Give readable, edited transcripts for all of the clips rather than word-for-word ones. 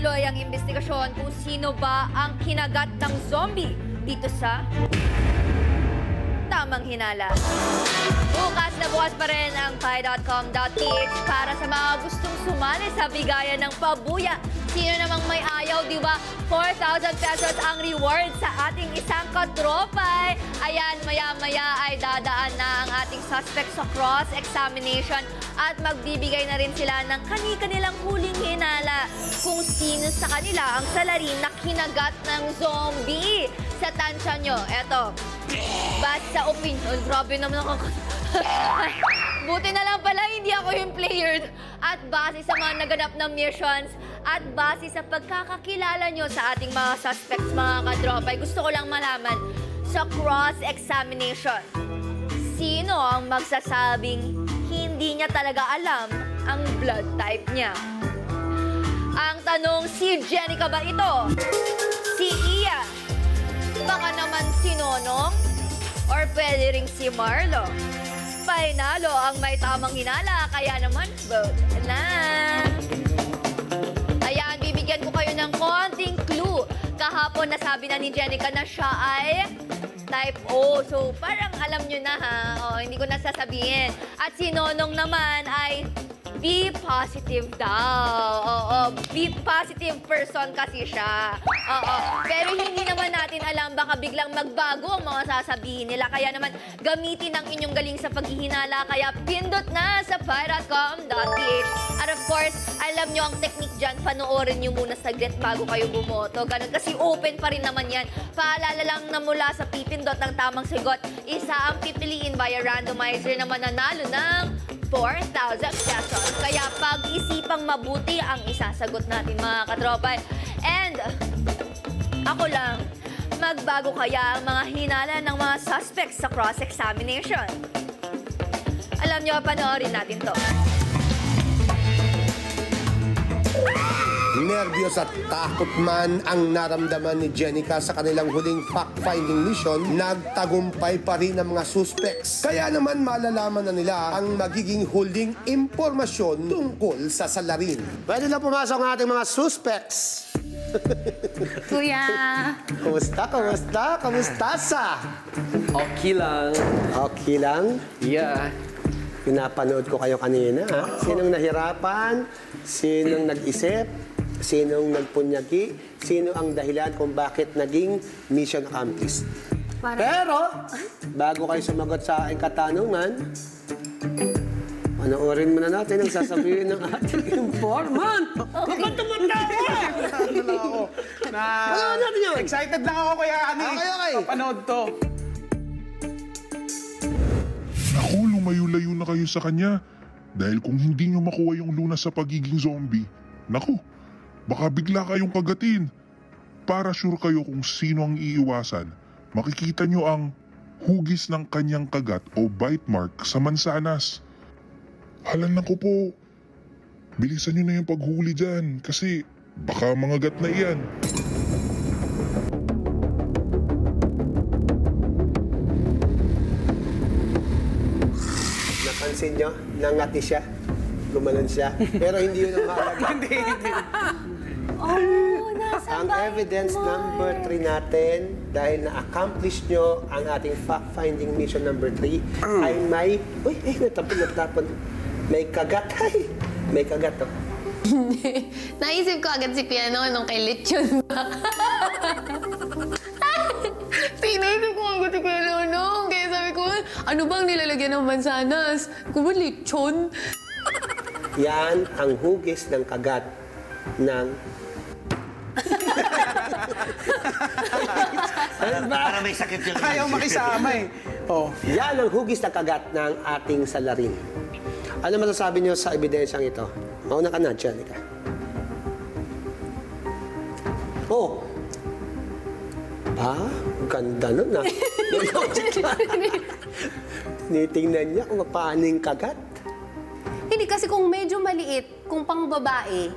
Tuloy ang investigasyon kung sino ba ang kinagat ng zombie dito sa Tamang Hinala. Bukas pa rin ang pi.com.ph para sa mga gustong sumali sa bigayan ng pabuya. Sino namang may ayaw, di ba? 4,000 pesos ang reward sa ating isang katropay. Ayan, maya-maya ay dadaan na ang ating suspect sa cross-examination at magbibigay na rin sila ng kanilang huling hinala kung sino sa kanila ang salarin na kinagat ng zombie. Sa tansya nyo, eto, basta opinion, grabe naman ako. Buti na lang pala hindi ako yung player. At base sa mga naganap na missions at base sa pagkakakilala nyo sa ating mga suspects, mga kadropay, gusto ko lang malaman sa cross-examination, sino ang magsasabing hindi niya talaga alam ang blood type niya? Ang tanong, si Jenica ba ito? Si Iya? Baka naman si Nonong? Or pwede ring si Marlo? Painalo ang may tamang hinala, kaya naman vote na. Ayan, bibigyan ko kayo ng konting clue. Kahapon nasabi na ni Jenica na siya ay type O. So, parang alam nyo na ha. O, hindi ko nasasabihin. At si Nonong naman ay B positive daw. Oo, B positive person kasi siya. Oo, pero hindi naman natin alam, baka biglang magbago ang mga sasabihin nila. Kaya naman, gamitin ang inyong galing sa paghihinala. Kaya pindot na sa pi.com.ph. At of course, alam nyo ang technique dyan, panoorin nyo muna saglit bago kayo bumoto. Ganun, kasi open pa rin naman yan. Paalala lang na mula sa pipindot ng tamang sagot, isa ang pipiliin via randomizer na mananalo ng 4,000 pesos. Kaya pag-isipang mabuti ang isasagot natin, mga katropay. And ako lang, magbago kaya ang mga hinala ng mga suspects sa cross-examination? Alam nyo, panoorin natin to. Nervyos at takot man ang naramdaman ni Jenica sa kanilang huling fact-finding mission, nagtagumpay pa rin ang mga suspects. Kaya naman malalaman na nila ang magiging huling impormasyon tungkol sa salarin. Pwede na pumasok ang ating mga suspects. Kuya! Kumusta? Kamustasa? Okay lang. Okay lang? Yeah. Pinapanood ko kayo kanina, ha? Sinong nahirapan? Sinong nag-isip? Sinong nagpunyagi? Sino ang dahilan kung bakit naging mission accomplished? Pero, bago kayo sumagot sa aking katanungan, panoorin muna natin ang sasabihin ng ating informant. Bakit tumatawa? Ano natin yun? Excited lang ako, Kuya Ani. Okay. Papanood to. Ako, lumayo-layo na kayo sa kanya. Dahil kung hindi nyo makuha yung lunas sa pagiging zombie, naku, baka bigla kayong kagatin. Para sure kayo kung sino ang iiwasan, makikita nyo ang hugis ng kanyang kagat o bite mark sa mansanas. Halan ko po, bilisan nyo na yung paghuli dyan kasi baka mangagat na iyan. Napansin nyo, nangati siya, lumalan siya, pero hindi yun ang mahalaga. Hindi. Oh, nasa Ang evidence number 3 natin, dahil na-accomplish nyo ang ating fact-finding mission number 3, ay may... Uy, natapon. May kagat. Ay, may kagat, oh. Naisip ko agad si Kuya nung kay Lechon ba? Tinaisip ko agad si Kuya Nonong. Kaya sabi ko, ano bang nilalagyan ng mansanas? Kung ba lechon? Yan ang hugis ng kagat ng... Para may sakit yung... Ayaw makisama eh. Oh. Yan ang hugis ng kagat ng ating salarin. Ano masasabi niyo sa ebidensyang ito? Mauna ka na, Jenica. Oh! Ganda nun ah. Tinitingnan niya kung paano yung kagat. Hindi kasi kung medyo maliit, kung pang babae,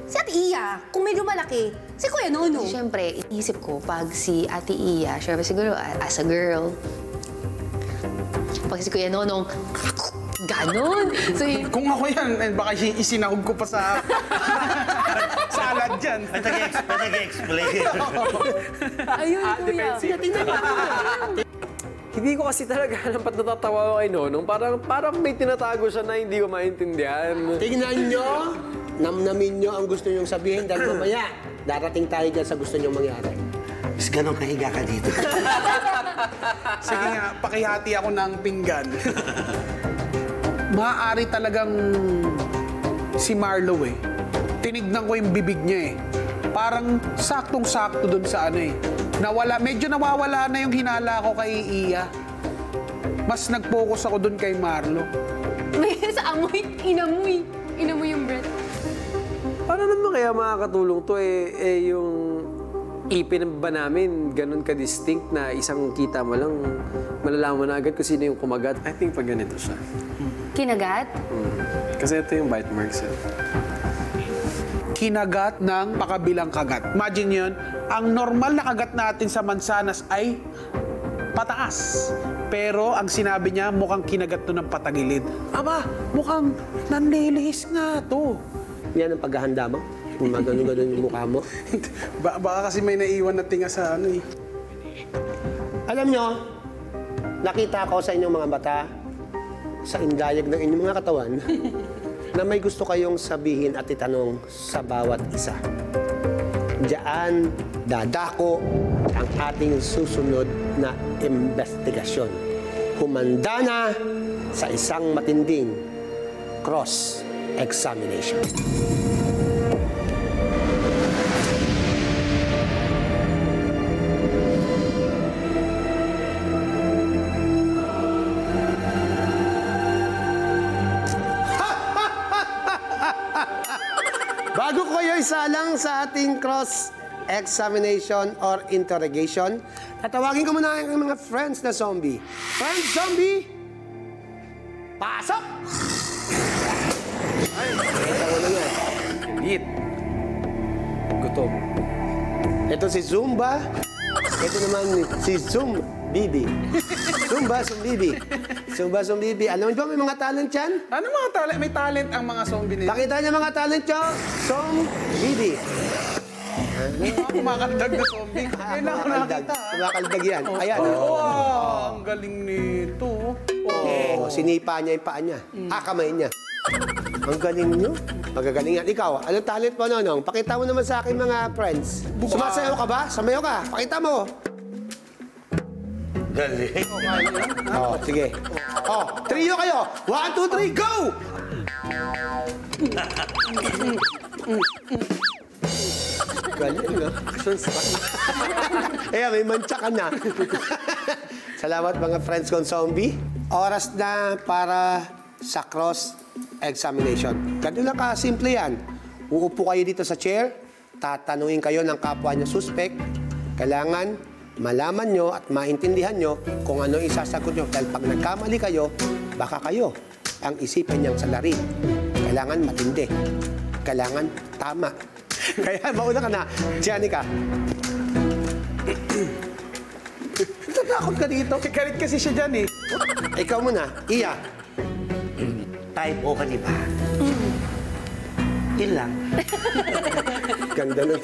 si Ate Iya. Kung medyo malaki, si Kuya Nonong. Siyempre, iisip ko, pag si Ate Iya, siyempre siguro as a girl, pag si Kuya Nonong, ganon. So, Kung ako yan, baka isinahog ko pa sa palad dyan. May nag-explain. Ayun, kuya. Tingnan mo. Hindi ko kasi talaga alam ba't natatawa ako kay Nonong. Parang may tinatago siya na hindi ko maintindihan. Tingnan nyo, namnamin nyo ang gusto nyong sabihin dahil mamaya, darating tayo dyan sa gusto nyong mangyari. Mas ganun kahiga ka dito. Sige nga, pakihati ako ng pinggan. Maaari talagang si Marlo eh. Tinignan ko yung bibig niya eh. Parang saktong-sakto dun sa ano eh. Medyo nawawala na yung hinala ko kay Iya. Mas nag-focus ako dun kay Marlo. May sa amoy, inamoy. Inamoy yung breath. Paano naman kaya makakatulong to yung ipin ba namin ganun ka-distinct na isang kita mo lang malalaman na agad kung sino yung kumagat? I think pag ganito siya. Kinagat? Kasi ito yung bite marks eh. Kinagat ng pakabilang kagat. Imagine yun, ang normal na kagat natin sa mansanas ay pataas. Pero ang sinabi niya, mukhang kinagat to ng patagilid. Aba, mukhang nanlilihis nga to. Yan ang paghahanda mo? Kung magano-ganon yung mukha mo? Baka kasi may naiwan na tinga sa ano eh. Alam nyo, nakita ko sa inyong mga mata, sa indayag ng inyong mga katawan, na may gusto kayong sabihin at itanong sa bawat isa. Diyan dadako ang ating susunod na investigasyon. Humanda na sa isang matinding cross-examination. Bago ko kayo isalang sa ating cross-examination or interrogation, tatawagin ko muna ang mga friends na zombie. Friends zombie, pasok! Ay, nakita mo na yan. Eat. Gutom. Ito si Zumba. Ito naman si Bibi. Zumbibi. Zumbibi. Alam mo ba may mga talent yan? Ano mga talent? May talent ang mga zombie nila. Pakita niya mga talent nyo. Zumbibi. Kumakaldag na zombie. Kailangan nakita. Kumakaldag yan. Ayan. Wow, ang galing nito. Oh, sinipa niya yung paa niya. Kamay niya. Ang galing niyo. Magagaling yan. Ikaw, anong talent mo, Nonong? Pakita mo naman sa akin mga friends. Sumasayaw ka ba? Samayaw ka. Pakita mo. Galing. Oh, sige. Oh, trio kayo. 1, 2, 3, go! Galing, no? Ayan, may mantsa ka na. Salamat mga friends kong zombie. Oras na para sa cross-examination. Ganun lang ka-simple yan. Uupo kayo dito sa chair, tatanungin kayo ng kapwa niyo suspect. Kailangan malaman nyo at maintindihan nyo kung ano isasagot nyo. Dahil pag nagkamali kayo, baka kayo ang isipan niyang salarin. Kailangan matindi. Kailangan tama. Kaya mauna ka na, Janica. Natatakot ka dito. Galit kasi siya dyan eh. Ikaw muna, Iya. Type O ka, di ba? Yun lang. Ganda na.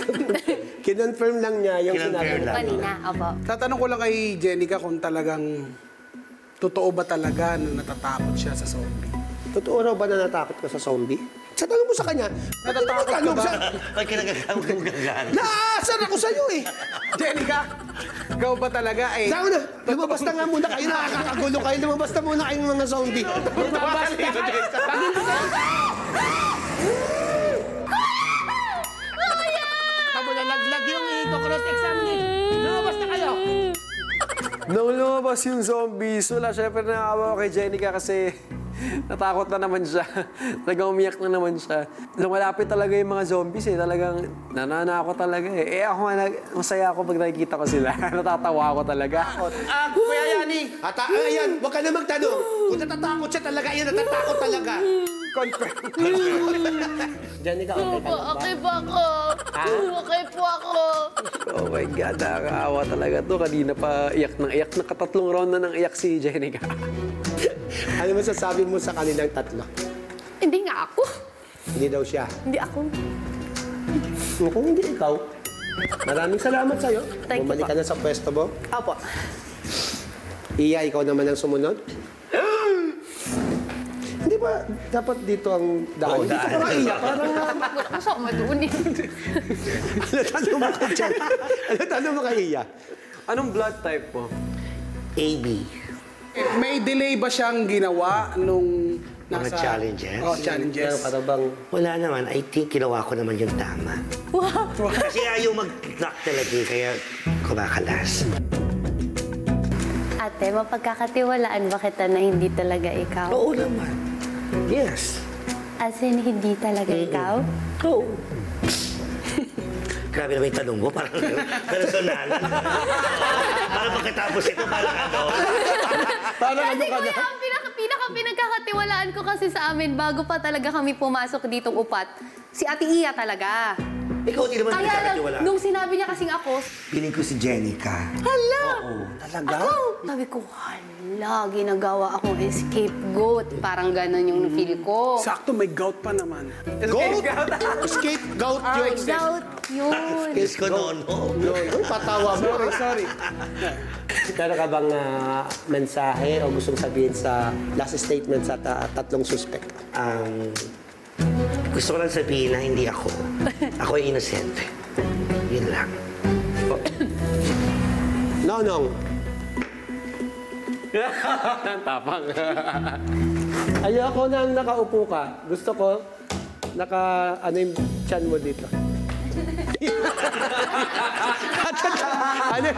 Kinonfirm lang niya yung Kinonfirm sinabi. lang. Kanina, opo. Tatanong ko lang kay Jenica kung talagang totoo ba talaga na natatakot siya sa zombie. Totoo raw ba na natakot ka sa zombie? Sa tanong mo sa kanya, Natatakot ka ba? Pag kinagagamit kong gagana. Naasar ako sa'yo eh! Jenica, ikaw ba talaga eh? Saan na? Lumabas na nga muna kayo, nakakagulo kayo. Lumabas na muna kayong mga zombie. Lumabas na kayo. Tamo na laglag yung cross-examination. Lumabas na kayo. Nung lumabas yung zombies, wala, syempre nakakawa ko kay Jenica kasi natakot na naman siya. Talagang umiyak na naman siya. Lumalapit talaga yung mga zombies eh. Talagang nananako talaga eh. Ako nga, masaya ako pag nakikita ko sila. Natatawa ako talaga. Kuya Yani. Ayan, huwag ka na magtanong. Kung natatakot siya talaga, yan natatakot talaga. Confirm. Janica, okay ka lang ba? Okay po ako. Okay po ako. Oh my God, nakakaawa talaga to. Kanina pa iyak ng iyak. Nakatatlong round na ng iyak si Jenica. Ano masasabi mo sa kanilang tatlo? Hindi nga ako. Hindi daw siya. Hindi ako. Kung hindi ikaw, maraming salamat sa'yo. Thank you Bumalik ka po. na sa pwesto mo. Opo. Iya, ikaw naman ang sumunod. Hindi ba dapat dito ang daan? Oo, Dito daan. ka nga, Iya. Parang Wala ko sa madun eh. tanong mo ka dyan. Tanong mo ka, Iya. Anong blood type mo? AB. May delay ba siyang ginawa nung Mga challenges? Oh, challenges. Meron ka na bang... Wala naman. I think ginawa ko naman yung tama. Kasi ayaw mag-knock talaga eh, kaya kumakalas. Ate, mapagkakatiwalaan ba kita na hindi talaga ikaw? Oo naman. Yes. As in, hindi talaga ikaw? Oo. Grabe naman yung tanong mo. Parang personal. Parang pagkatapos ito, parang ano. Parang ano Kasi ka na? kuya, ang pinagkakatiwalaan ko kasi sa amin, bago pa talaga kami pumasok ditong upat, si Ate Iya talaga. Ikaw hindi naman Kaya lang, nagkakatiwala. nung sinabi niya kasing ako, Piling ko si Jenica. hala! Oo. Talaga? Sabi ko, hala, ginagawa akong scapegoat. Parang gano'n yung feel ko. Sakto, may gout pa naman. Goat! Scapegoat yun. Doubt yun. Kiss ko noon. Uy, patawa mo. Sorry. Meron ka bang mensahe o gustong sabihin sa last statement sa tatlong suspect? Gusto ko lang sabihin na hindi ako. Ako ay inosente. Yun lang. Nonong, Tapang. ayoko nang nakaupo ka. Gusto ko, ano yung tiyan mo dito? ano?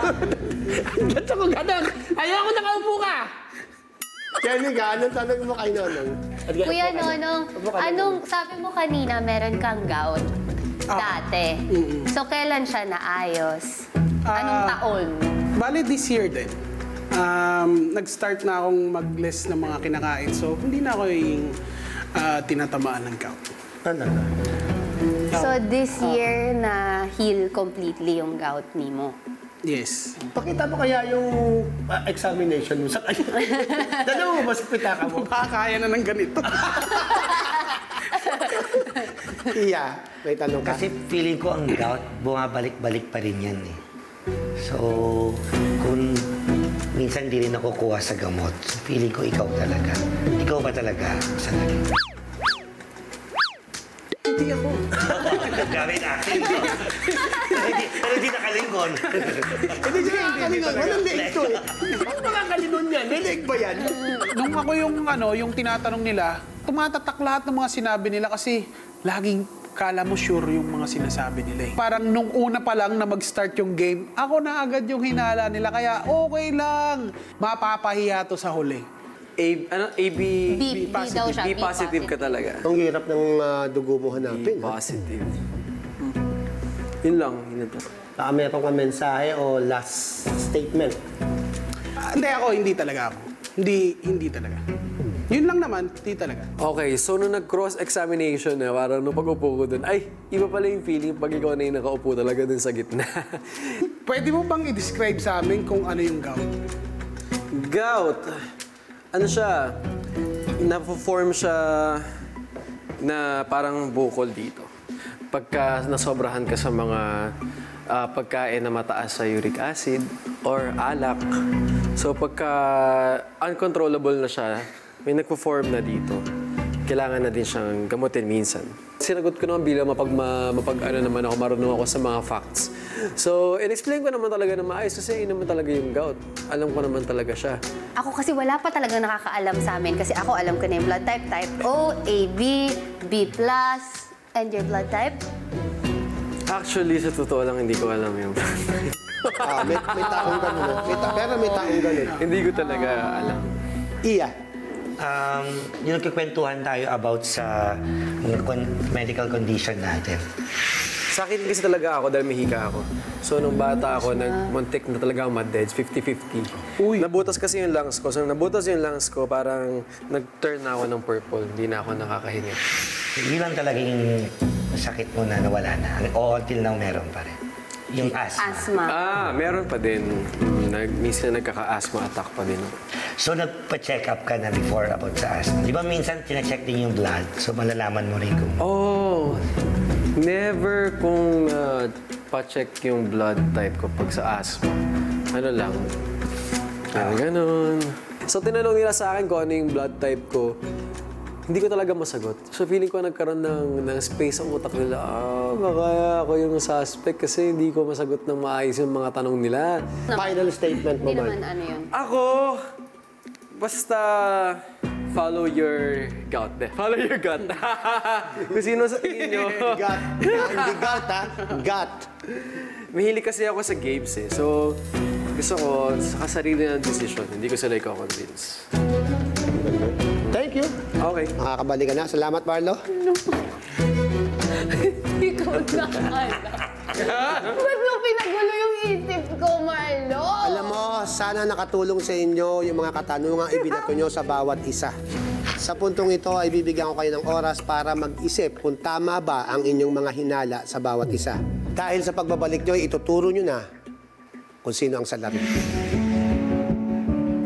Gusto ko ganun. Ayoko nakaupo ka! Jenica, anong tanong mo kay Nonong? Kuya Nonong, anong sabi mo kanina meron kang gout? Dati. So, kailan siya naayos? Anong taon? Bale, this year din. Nag-start na akong mag-less ng mga kinakain. So, hindi na ako yung tinatamaan ng gout. Talaga? So, this year na heal completely yung gout ni mo? Yes. Pakita mo kaya yung examination mo sa kanya. Dalawa mo ba sa pitaka mo? Baka kaya na ng ganito. Iya, may tanong ka. Kasi feeling ko ang gout, bumabalik-balik pa rin yan eh. So, kung minsan hindi rin nakukuha sa gamot, feeling ko ikaw talaga. Ikaw ba talaga sa naging? Hindi ako. Gamit akin. Pero hindi nakalingon. Hindi siya nakakalingon. Walang leeg to eh. Bakit nakakalingon yan? May leeg ba yan? Nung ako yung tinatanong nila, tumatatak lahat ng mga sinabi nila kasi laging kala mo sure yung mga sinasabi nila eh. Parang nung una pa lang na mag-start yung game, ako na agad yung hinala nila. Kaya okay lang. Mapapahiya to sa huli. AB B daw siya. B positive ka talaga. Ang hirap ng dugo mo hanapin. B positive. Yun lang. Yun lang. Meron ka mensahe o last statement? Hindi talaga ako. Hindi talaga. Yun lang naman, hindi talaga. Okay, so nung nag-cross-examination na, parang nung pag-upo ko dun, ay, iba pala yung feeling pag ikaw na yung nakaupo talaga dun sa gitna. Pwede mo bang i-describe sa amin kung ano yung gout? Gout. Ano siya? Na-form siya na parang bukol dito. Pagka nasobrahan ka sa mga pagkain na mataas sa uric acid or alak. So pagka uncontrollable na siya, may nagpo-form na dito. Kailangan na din siyang gamutin minsan. Sinagot ko naman bilang mapag-ano naman ako, marunong ako sa mga facts. So, in-explain ko naman talaga na maayos kasi yun naman talaga yung gout. Alam ko naman talaga siya. Ako kasi wala pa talaga nakakaalam sa amin kasi ako alam ko na yung blood type. Type O, AB, B+, and your blood type? Actually, sa totoo lang, hindi ko alam yung May taong ganun. Pero may taong ganun. Hindi ko talaga alam. Iya. Yung nagkikwentuhan tayo about sa medical condition natin. Sa akin kasi talaga ako dahil mahika ako. So, nung bata ako, nagmuntik na talaga ako mad-dead, 50-50. Nabutas kasi yung lungs ko. So, nabutas yung lungs ko, parang nag-turn na ako ng purple. Hindi na ako nakakahinga. Yun lang talaga yung sakit mo na nawala na. O until now meron pa rin. Yung asthma. Meron pa din. Minsan nagkaka-asthma attack pa din. So, nagpa-check up ka na before about sa asthma. Di ba minsan, tina-check din yung blood? So, malalaman mo rin kung... Oh! Never kung pa-check yung blood type ko pag sa asthma. Ano lang. Ganun. So, tinanong nila sa akin kung ano yung blood type ko. Hindi ko talaga masagot. So, feeling ko nagkaroon ng space ang utak nila. Baka ako yung suspect kasi hindi ko masagot ng maayos yung mga tanong nila. Final statement mo, Hindi Mark. naman ano yun. Ako, basta follow your gut. Follow your gut. Kung sino sa tingin nyo. Gut. Hindi gut, ha? Gut. Mahilig kasi ako sa games eh. So, gusto ko sa sarili ng decision. Hindi ko sila i-convince. Thank you. Okay. Makakabalik ka na. Salamat, Marlo. Hindi ko na alam. Ba't mo pinagulo yung isip ko, Marlo? Alam mo, sana nakatulong sa inyo yung mga katanungang ibinato nyo sa bawat isa. Sa puntong ito ay bibigyan ko kayo ng oras para mag-isip kung tama ba ang inyong mga hinala sa bawat isa. Dahil sa pagbabalik nyo, ituturo nyo na kung sino ang salarin.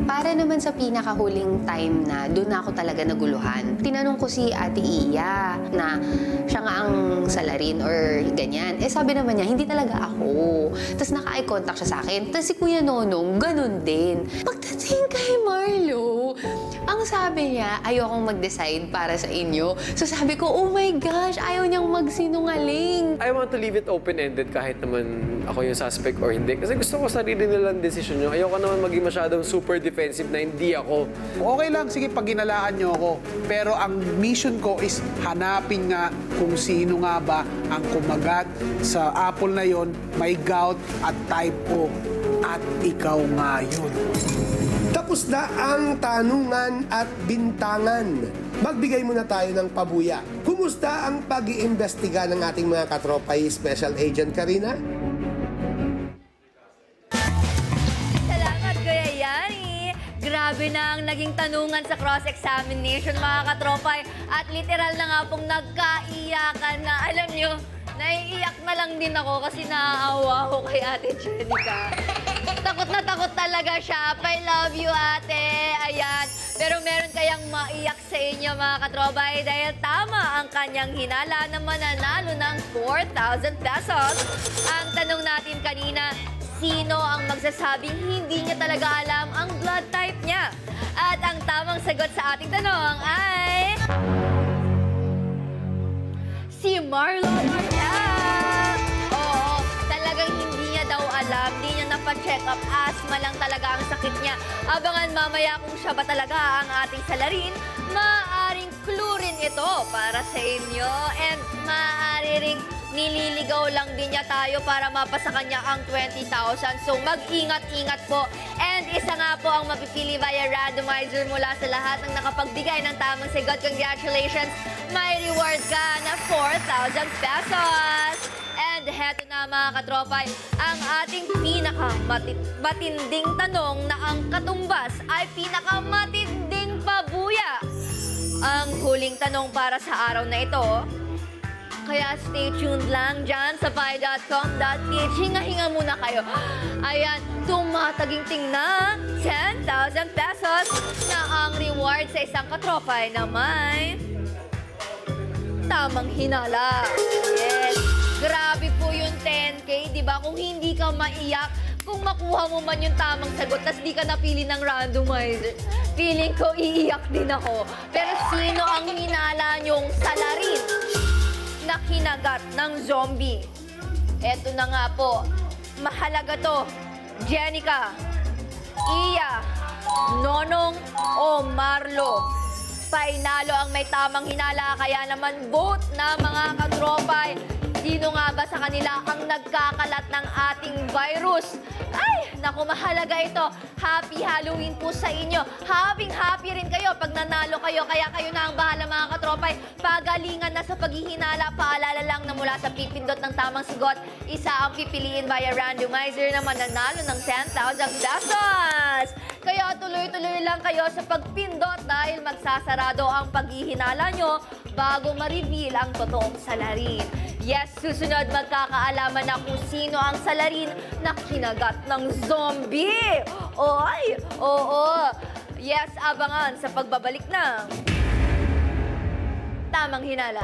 Para naman sa pinakahuling time na doon na ako talaga naguluhan. Tinanong ko si Ate Iya na siya nga ang salarin or ganyan. Eh sabi naman niya, hindi talaga ako. Tapos naka-eye contact siya sa akin. Tapos si Kuya Nonong, ganun din. Pagdating kay Marlo, ang sabi niya, ayokong mag-decide para sa inyo. So sabi ko, oh my gosh, ayaw niyang magsinungaling. I want to leave it open-ended kahit naman ako yung suspect or hindi. Kasi gusto ko sarili nilang decision nyo. Ayoko naman maging masyadong super defensive na hindi ako. Okay lang, sige, pag ginalaan nyo ako. Pero ang mission ko is hanapin nga kung sino nga ba ang kumagat sa apple na yon, may gout at type O. At ikaw nga yun. Tapos na ang tanungan at bintangan. Magbigay muna tayo ng pabuya. Kumusta ang pag-iimbestiga ng ating mga katropay Special Agent Karina? Salamat, Kuya Yani. Grabe na ang naging tanungan sa cross-examination, mga katropay. At literal na nga pong nagkaiyakan na, alam nyo, naiiyak na lang din ako kasi naaawa ko kay Ate Jenica. Takot na takot talaga siya. I love you, ate. Ayan. Pero meron kayang maiyak sa inyo, mga katrobay, dahil tama ang kanyang hinala na mananalo ng 4,000 pesos. Ang tanong natin kanina, sino ang magsasabing hindi niya talaga alam ang blood type niya? At ang tamang sagot sa ating tanong ay... si Marlo Martel! Oo, talagang hindi niya daw alam, hindi niya napa-check up. Asthma lang talaga ang sakit niya. Abangan mamaya kung siya ba talaga ang ating salarin. Maaaring clue rin ito para sa inyo. And maaari rin nililigaw lang din niya tayo para mapasa kanya ang 20,000. So mag-ingat-ingat po. And isa nga po ang mapipili via randomizer mula sa lahat ng nakapagbigay ng tamang sagot. Congratulations! May reward ka na 4,000 pesos. And heto na, mga katropay, ang ating pinakamatinding tanong na ang katumbas ay pinakamatinding pabuya. Ang huling tanong para sa araw na ito. Kaya stay tuned lang dyan sa pi.com.ph. Hinga-hinga muna kayo. Ayan, tumataginting na 10,000 pesos na ang reward sa isang katropay na may tamang hinala. Yes. Grabe po yung 10K, di ba? Kung hindi ka maiyak, kung makuha mo man yung tamang sagot, tas di ka napili ng randomizer, feeling ko iiyak din ako. Pero sino ang hinala nyong salarin na kinagat ng zombie? Eto na nga po. Mahalaga to. Jenica, Iya, Nonong o Marlo? Painalo ang may tamang hinala, kaya naman vote na, mga katropay. Sino nga ba sa kanila ang nagkakalat ng ating virus? Ay, naku, mahalaga ito. Happy Halloween po sa inyo. Happy rin kayo pag nanalo kayo. Kaya kayo na ang bahala, mga katropay. Pagalingan na sa paghihinala. Paalala lang na mula sa pipindot ng tamang sagot, isa ang pipiliin via randomizer na mananalo ng 10,000 pesos. Kaya tuloy-tuloy lang kayo sa pagpindot dahil magsasarado ang paghihinala nyo bago ma-reveal ang totoong salarin. Yes, susunod magkakaalaman na kung sino ang salarin na kinagat ng zombie. Oy, oo. Yes, abangan sa pagbabalik ng Tamang Hinala.